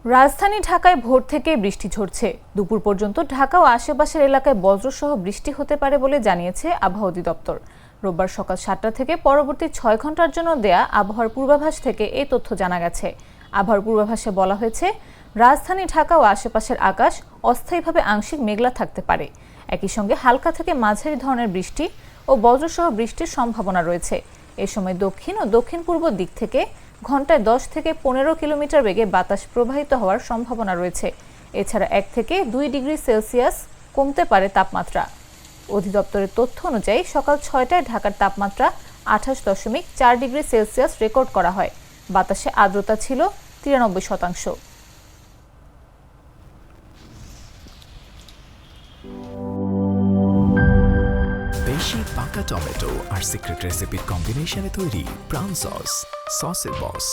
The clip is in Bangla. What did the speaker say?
রাজধানী ঢাকায় ভোর থেকে বৃষ্টি ঝরছে। দুপুর পর্যন্ত ঢাকা ও আশেপাশের এলাকায় বজ্রসহ বৃষ্টি হতে পারে বলে জানিয়েছে আবহাওয়া অধিদপ্তর। রোববার সকাল 7টা থেকে পরবর্তী 6 ঘন্টার জন্য দেয়া আবহাওয়ার পূর্বাভাস থেকে এই তথ্য জানা গেছে। আবহাওয়ার পূর্বাভাসে বলা হয়েছে, রাজধানী ঢাকা ও আশেপাশের আকাশ অস্থায়ীভাবে আংশিক মেঘলা থাকতে পারে। একই সঙ্গে হালকা থেকে মাঝারি ধরনের বৃষ্টি ও বজ্রসহ বৃষ্টির সম্ভাবনা রয়েছে। এ সময় দক্ষিণ ও দক্ষিণ পূর্ব দিক থেকে ঘন্টায় 10 থেকে 15 কিলোমিটার বেগে বাতাস প্রবাহিত হওয়ার সম্ভাবনা রয়েছে। এছাড়া 1 থেকে 2 ডিগ্রি সেলসিয়াস কমতে পারে তাপমাত্রা। অধিদপ্তরের তথ্য অনুযায়ী সকাল 6টায় ঢাকার তাপমাত্রা 28.4 ডিগ্রি সেলসিয়াস রেকর্ড করা হয়। বাতাসে আর্দ্রতা ছিল 93%। বেশি পাকা টমেটো আর সিক্রেট রেসিপির কম্বিনেশনে তৈরি প্রাউন সসের বস।